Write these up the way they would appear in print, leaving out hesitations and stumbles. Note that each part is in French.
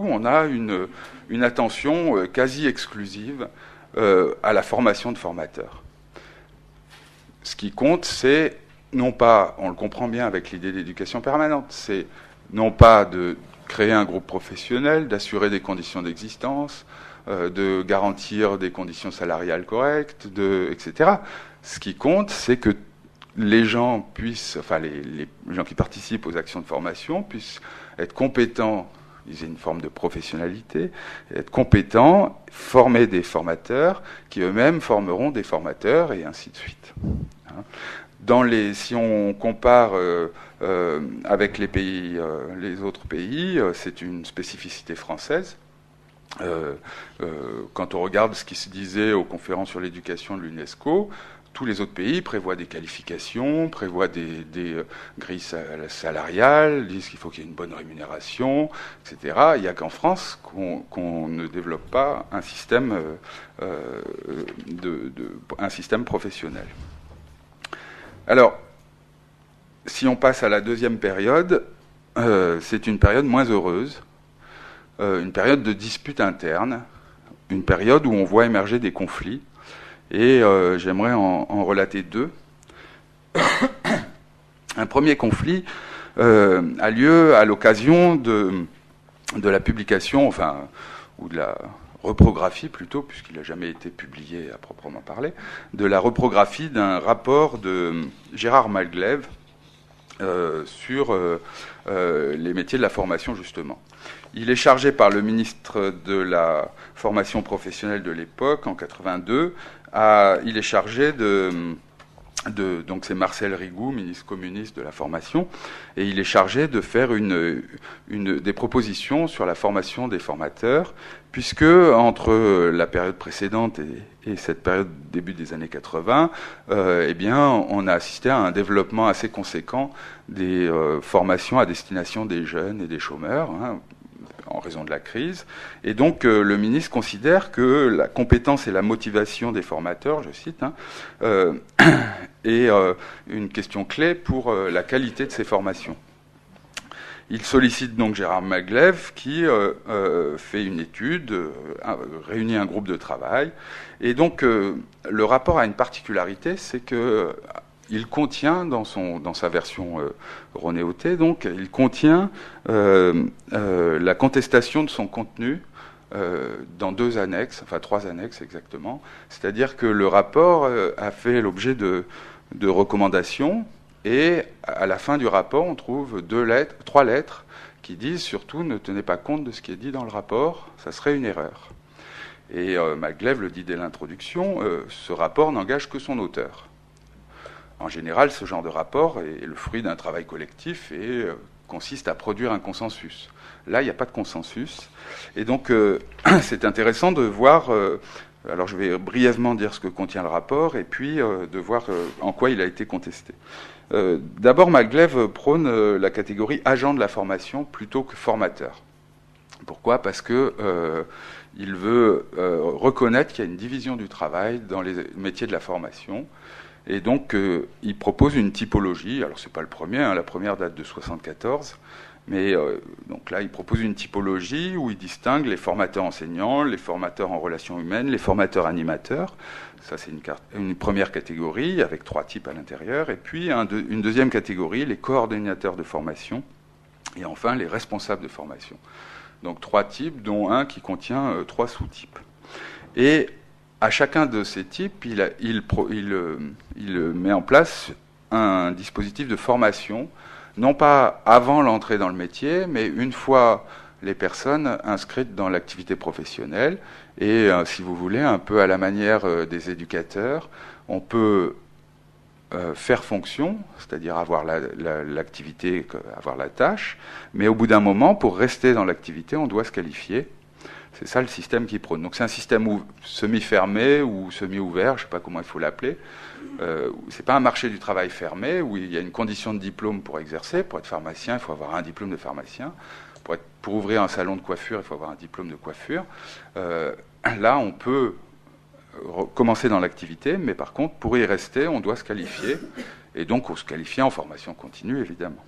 coup, on a une attention quasi exclusive à la formation de formateurs. Ce qui compte, c'est non pas, on le comprend bien avec l'idée d'éducation permanente, c'est non pas de créer un groupe professionnel, d'assurer des conditions d'existence, de garantir des conditions salariales correctes, etc. Ce qui compte, c'est que les gens puissent, enfin les gens qui participent aux actions de formation puissent être compétents, ils aient une forme de professionnalité, être compétents, former des formateurs qui eux-mêmes formeront des formateurs et ainsi de suite. Si on compare avec les autres pays, c'est une spécificité française. Quand on regarde ce qui se disait aux conférences sur l'éducation de l'UNESCO, tous les autres pays prévoient des qualifications, prévoient des grilles salariales, disent qu'il faut qu'il y ait une bonne rémunération, etc. Il n'y a qu'en France qu'on ne développe pas un système professionnel. Alors, si on passe à la deuxième période, c'est une période moins heureuse, une période de disputes internes, une période où on voit émerger des conflits. Et j'aimerais en relater deux. Un premier conflit a lieu à l'occasion de la publication, ou de la reprographie plutôt, puisqu'il n'a jamais été publié à proprement parler, de la reprographie d'un rapport de Gérard Maglev sur les métiers de la formation, justement. Il est chargé par le ministre de la formation professionnelle de l'époque, en 82. Il est chargé donc c'est Marcel Rigoux, ministre communiste de la formation, et il est chargé de faire des propositions sur la formation des formateurs, puisque entre la période précédente et cette période début des années 80, on a assisté à un développement assez conséquent des formations à destination des jeunes et des chômeurs, en raison de la crise. Et donc, le ministre considère que la compétence et la motivation des formateurs, je cite, est une question clé pour la qualité de ces formations. Il sollicite donc Gérard Maglev qui fait une étude, réunit un groupe de travail. Et donc, le rapport a une particularité, c'est que il contient, dans sa version renéotée, donc, il contient la contestation de son contenu dans 2 annexes, enfin 3 annexes exactement. C'est-à-dire que le rapport a fait l'objet de recommandations, et à la fin du rapport, on trouve 3 lettres qui disent surtout ne tenez pas compte de ce qui est dit dans le rapport, ça serait une erreur. Et Maglev le dit dès l'introduction, ce rapport n'engage que son auteur. En général, ce genre de rapport est le fruit d'un travail collectif et consiste à produire un consensus. Là, il n'y a pas de consensus. Et donc, c'est intéressant de voir... alors, je vais brièvement dire ce que contient le rapport et puis de voir en quoi il a été contesté. D'abord, Maglev prône la catégorie agent de la formation plutôt que formateur. Pourquoi ? Parce que il veut reconnaître qu'il y a une division du travail dans les métiers de la formation. Et donc, il propose une typologie. Alors, c'est pas le premier, la première date de 1974. Mais donc là, il propose une typologie où il distingue les formateurs enseignants, les formateurs en relations humaines, les formateurs animateurs. Ça, c'est une première catégorie avec 3 types à l'intérieur. Et puis, une deuxième catégorie, les coordinateurs de formation. Et enfin, les responsables de formation. Donc, 3 types, dont un qui contient 3 sous-types. Et à chacun de ces types, il met en place un dispositif de formation, non pas avant l'entrée dans le métier, mais une fois les personnes inscrites dans l'activité professionnelle. Et si vous voulez, un peu à la manière des éducateurs, on peut faire fonction, c'est-à-dire avoir l'activité, avoir la tâche, mais au bout d'un moment, pour rester dans l'activité, on doit se qualifier. C'est ça le système qui prône. Donc c'est un système semi-fermé ou semi-ouvert, je ne sais pas comment il faut l'appeler. C'est pas un marché du travail fermé où il y a une condition de diplôme pour exercer. Pour être pharmacien, il faut avoir un diplôme de pharmacien. Pour ouvrir un salon de coiffure, il faut avoir un diplôme de coiffure. Là, on peut commencer dans l'activité, mais par contre, pour y rester, on doit se qualifier. Et donc, on se qualifie en formation continue, évidemment.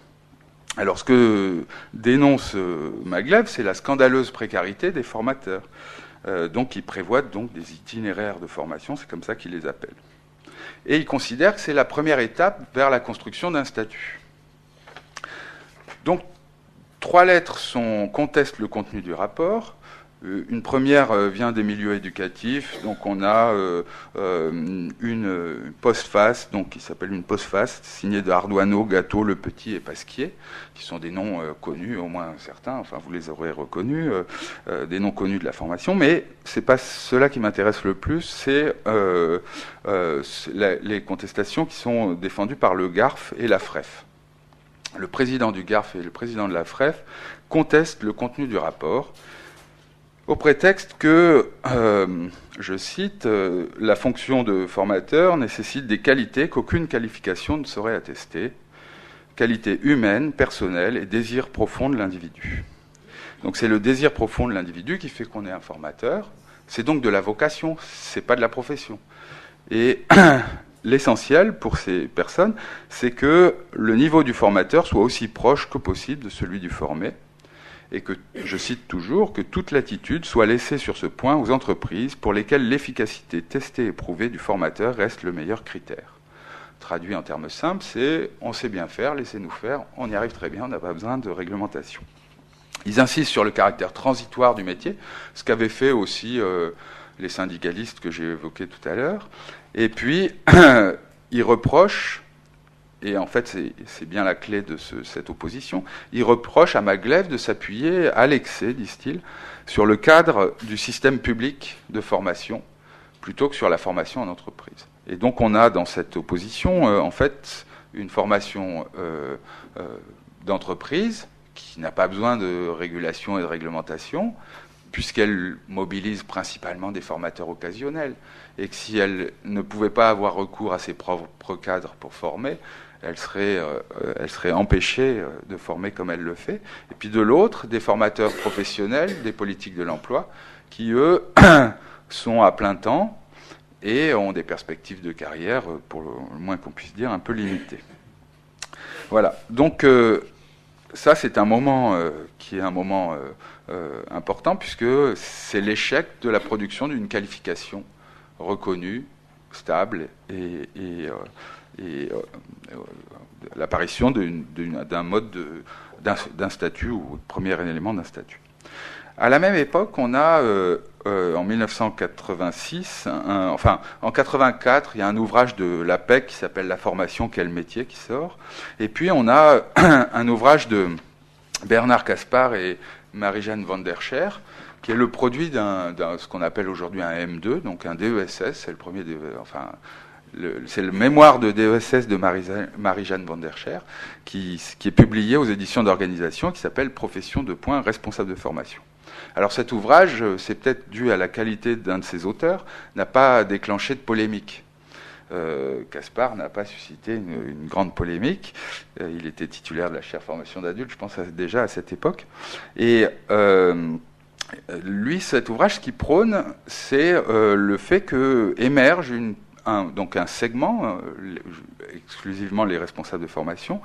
Alors, ce que dénonce Maglev, c'est la scandaleuse précarité des formateurs. Donc, il prévoit donc des itinéraires de formation, c'est comme ça qu'il les appelle. Et il considère que c'est la première étape vers la construction d'un statut. Donc, 3 lettres contestent le contenu du rapport. Une première vient des milieux éducatifs, donc on a une postface, donc qui s'appelle une postface, signée de Ardoineau, Gâteau, Le Petit et Pasquier, qui sont des noms connus, au moins certains, enfin vous les aurez reconnus, des noms connus de la formation, mais c'est pas cela qui m'intéresse le plus, c'est les contestations qui sont défendues par le GARF et la FREF. Le président du GARF et le président de la FREF contestent le contenu du rapport, au prétexte que, je cite, la fonction de formateur nécessite des qualités qu'aucune qualification ne saurait attester, qualités humaines, personnelles et désir profond de l'individu. Donc c'est le désir profond de l'individu qui fait qu'on est un formateur, c'est donc de la vocation, c'est pas de la profession. Et l'essentiel pour ces personnes, c'est que le niveau du formateur soit aussi proche que possible de celui du formé, et que, je cite toujours, que toute latitude soit laissée sur ce point aux entreprises pour lesquelles l'efficacité testée et prouvée du formateur reste le meilleur critère. Traduit en termes simples, c'est on sait bien faire, laissez-nous faire, on y arrive très bien, on n'a pas besoin de réglementation. Ils insistent sur le caractère transitoire du métier, ce qu'avaient fait aussi les syndicalistes que j'ai évoqués tout à l'heure, et puis ils reprochent, et en fait, c'est bien la clé de cette opposition. Il reproche à Maglev de s'appuyer à l'excès, disent-ils, sur le cadre du système public de formation, plutôt que sur la formation en entreprise. Et donc, on a dans cette opposition, en fait, une formation d'entreprise qui n'a pas besoin de régulation et de réglementation, puisqu'elle mobilise principalement des formateurs occasionnels, et que si elle ne pouvait pas avoir recours à ses propres cadres pour former, elle serait empêchée de former comme elle le fait. Et puis de l'autre, des formateurs professionnels, des politiques de l'emploi, qui, eux, sont à plein temps et ont des perspectives de carrière, pour le moins qu'on puisse dire, un peu limitées. Voilà. Donc, ça, c'est un moment qui est un moment important, puisque c'est l'échec de la production d'une qualification reconnue, stable et l'apparition d'un mode d'un statut, ou premier élément d'un statut. À la même époque, on a en 1986, en 84, il y a un ouvrage de l'APEC qui s'appelle La formation, quel métier, qui sort. Et puis on a un ouvrage de Bernard Caspar et Marie-Jeanne van der Scher, qui est le produit d'un ce qu'on appelle aujourd'hui un M2, donc un DESS, c'est le premier, c'est le mémoire de DESS de Marie-Jeanne van der Scher, qui est publié aux éditions d'organisation, qui s'appelle Profession de point responsable de formation. Alors cet ouvrage, c'est peut-être dû à la qualité d'un de ses auteurs, n'a pas déclenché de polémique. Caspar n'a pas suscité une grande polémique. Il était titulaire de la chaire formation d'adultes, je pense déjà à cette époque. Et lui, cet ouvrage, ce qu'il prône, c'est le fait qu'émerge donc un segment, exclusivement les responsables de formation,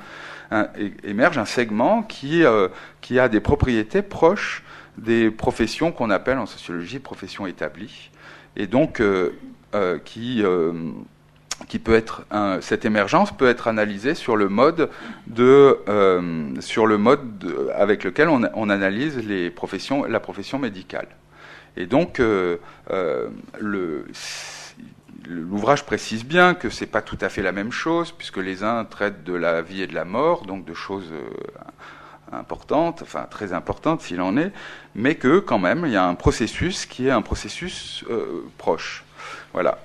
émerge un segment qui a des propriétés proches des professions qu'on appelle en sociologie professions établies, et donc qui peut être cette émergence peut être analysée sur le mode avec lequel on analyse la profession médicale. Et donc l'ouvrage précise bien que c'est pas tout à fait la même chose, puisque les uns traitent de la vie et de la mort, donc de choses importantes, enfin très importantes s'il en est, mais que quand même il y a un processus qui est un processus proche. Voilà.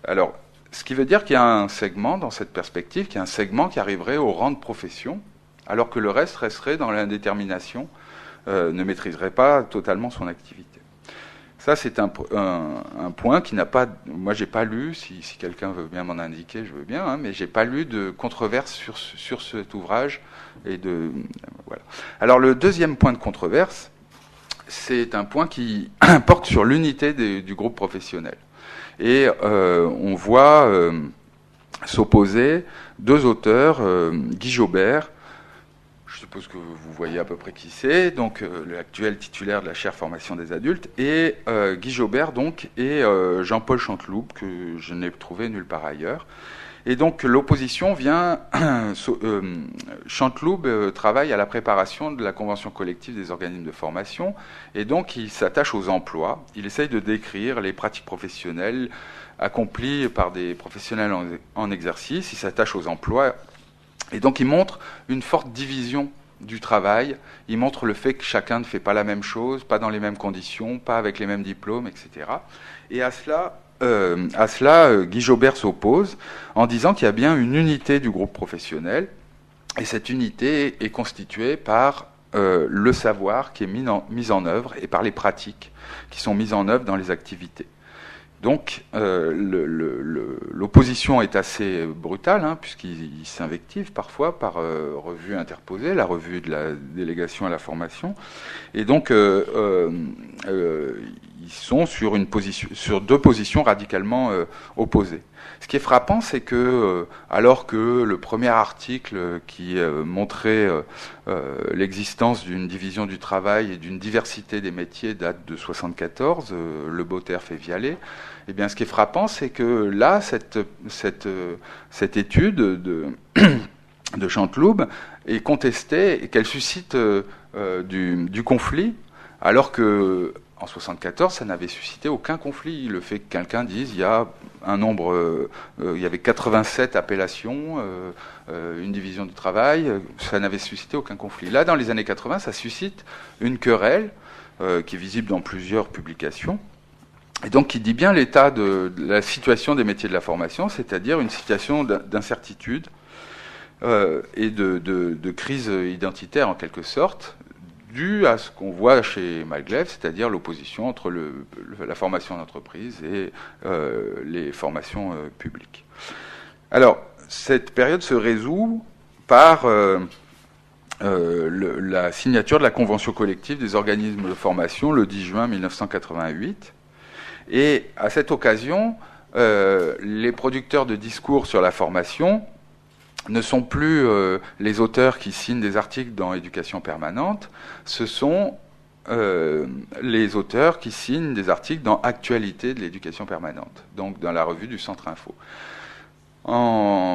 Alors, ce qui veut dire qu'il y a un segment dans cette perspective, qu'il y a un segment qui arriverait au rang de profession, alors que le reste resterait dans l'indétermination, ne maîtriserait pas totalement son activité. Ça, c'est un point qui n'a pas... Moi, j'ai pas lu, si quelqu'un veut bien m'en indiquer, je veux bien, hein, mais j'ai pas lu de controverse sur cet ouvrage. Voilà. Alors, le deuxième point de controverse, c'est un point qui porte sur l'unité du groupe professionnel. Et on voit s'opposer deux auteurs, Guy Jobert, je suppose que vous voyez à peu près qui c'est, donc l'actuel titulaire de la chaire formation des adultes, et Guy Jobert, donc, et Jean-Paul Chanteloup, que je n'ai trouvé nulle part ailleurs. Et donc l'opposition vient... Chanteloup travaille à la préparation de la convention collective des organismes de formation, et donc il s'attache aux emplois. Il essaye de décrire les pratiques professionnelles accomplies par des professionnels en exercice. Il s'attache aux emplois, et donc il montre une forte division du travail. Il montre le fait que chacun ne fait pas la même chose, pas dans les mêmes conditions, pas avec les mêmes diplômes, etc. Et à cela, Guy Jobert s'oppose en disant qu'il y a bien une unité du groupe professionnel, et cette unité est constituée par le savoir qui est mis en œuvre et par les pratiques qui sont mises en œuvre dans les activités. Donc l'opposition est assez brutale, hein, puisqu'il s'invective parfois par revue interposée, la revue de la délégation à la formation, et donc ils sont sur deux positions radicalement opposées. Ce qui est frappant, c'est que alors que le premier article qui montrait l'existence d'une division du travail et d'une diversité des métiers date de 1974, Le Boterf et Vialet, eh bien, ce qui est frappant, c'est que là, cette étude de Chanteloup est contestée et qu'elle suscite du conflit, alors que en 1974, ça n'avait suscité aucun conflit. Le fait que quelqu'un dise il y a un nombre, il y avait 87 appellations, une division du travail, ça n'avait suscité aucun conflit. Là, dans les années 80, ça suscite une querelle qui est visible dans plusieurs publications, et donc qui dit bien l'état de la situation des métiers de la formation, c'est-à-dire une situation d'incertitude et de crise identitaire en quelque sorte, dû à ce qu'on voit chez Maglev, c'est-à-dire l'opposition entre la formation en entreprise et les formations publiques. Alors, cette période se résout par la signature de la convention collective des organismes de formation le 10 juin 1988. Et à cette occasion, les producteurs de discours sur la formation ne sont plus les auteurs qui signent des articles dans Éducation permanente, ce sont les auteurs qui signent des articles dans Actualité de l'éducation permanente, donc dans la revue du Centre Info.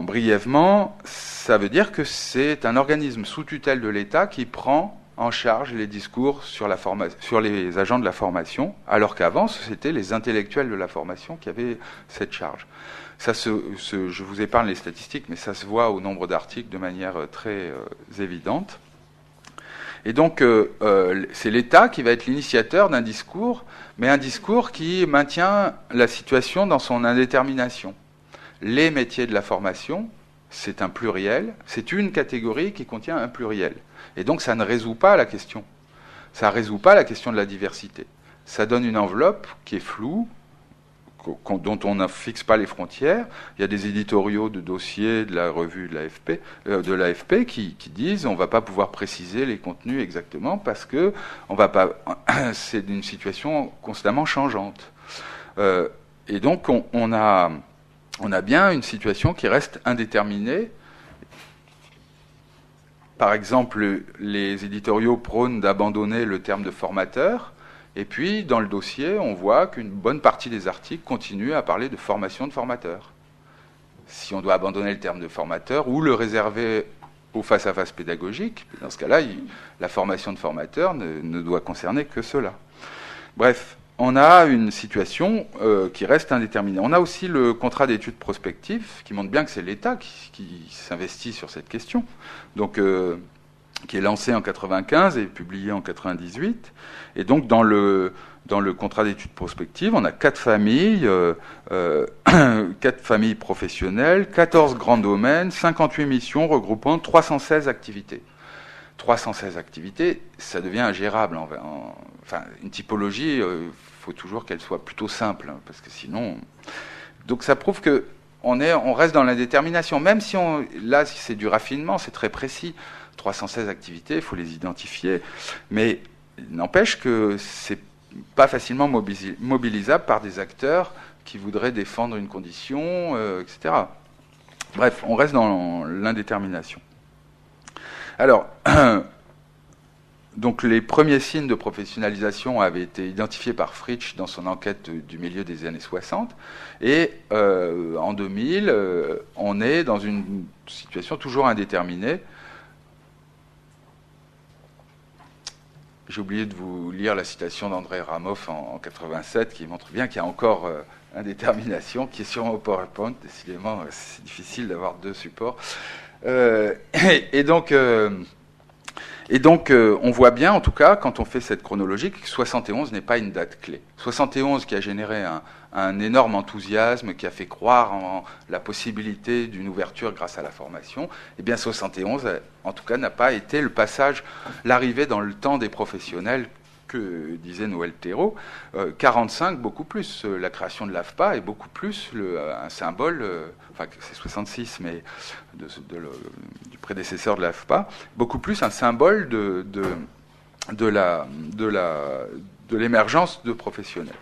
Brièvement, ça veut dire que c'est un organisme sous tutelle de l'État qui prend en charge les discours sur les agents de la formation, alors qu'avant, c'était les intellectuels de la formation qui avaient cette charge. Je vous épargne les statistiques, mais ça se voit au nombre d'articles de manière très évidente. Et donc, c'est l'État qui va être l'initiateur d'un discours, mais un discours qui maintient la situation dans son indétermination. Les métiers de la formation, c'est un pluriel, c'est une catégorie qui contient un pluriel. Et donc, ça ne résout pas la question. Ça ne résout pas la question de la diversité. Ça donne une enveloppe qui est floue, dont on ne fixe pas les frontières. Il y a des éditoriaux de dossiers de la revue de l'AFP qui disent on ne va pas pouvoir préciser les contenus exactement parce que c'est une situation constamment changeante. Et donc on a bien une situation qui reste indéterminée. Par exemple, les éditoriaux prônent d'abandonner le terme de formateur. Et puis, dans le dossier, on voit qu'une bonne partie des articles continuent à parler de formation de formateurs. Si on doit abandonner le terme de formateur ou le réserver au face-à-face pédagogique, dans ce cas-là, la formation de formateur ne doit concerner que cela. Bref, on a une situation qui reste indéterminée. On a aussi le contrat d'études prospectives qui montre bien que c'est l'État qui s'investit sur cette question. Donc, qui est lancé en 95 et publié en 98. Et donc, dans le contrat d'études prospectives, on a 4 familles, 4 familles professionnelles, 14 grands domaines, 58 missions regroupant 316 activités. 316 activités, ça devient ingérable. Enfin, une typologie, il faut toujours qu'elle soit plutôt simple, hein, parce que sinon... Donc ça prouve que on reste dans l'indétermination, même si là, si c'est du raffinement, c'est très précis. 316 activités, il faut les identifier, mais il n'empêche que c'est pas facilement mobilisable par des acteurs qui voudraient défendre une condition, etc. Bref, on reste dans l'indétermination. Alors, donc les premiers signes de professionnalisation avaient été identifiés par Fritsch dans son enquête du milieu des années 60. Et en 2000, on est dans une situation toujours indéterminée. J'ai oublié de vous lire la citation d'André Ramoff en 87 qui montre bien qu'il y a encore indétermination, qui est sur mon PowerPoint. Décidément, c'est difficile d'avoir deux supports. Et donc, on voit bien, en tout cas, quand on fait cette chronologie, que 71 n'est pas une date clé. 71 qui a généré un énorme enthousiasme, qui a fait croire en la possibilité d'une ouverture grâce à la formation, eh bien 71, en tout cas, n'a pas été le passage, l'arrivée dans le temps des professionnels que disait Noël Thérault. 45, beaucoup plus. La création de l'AFPA est beaucoup plus un symbole, enfin c'est 66, mais du prédécesseur de l'AFPA, beaucoup plus un symbole de l'émergence de professionnels.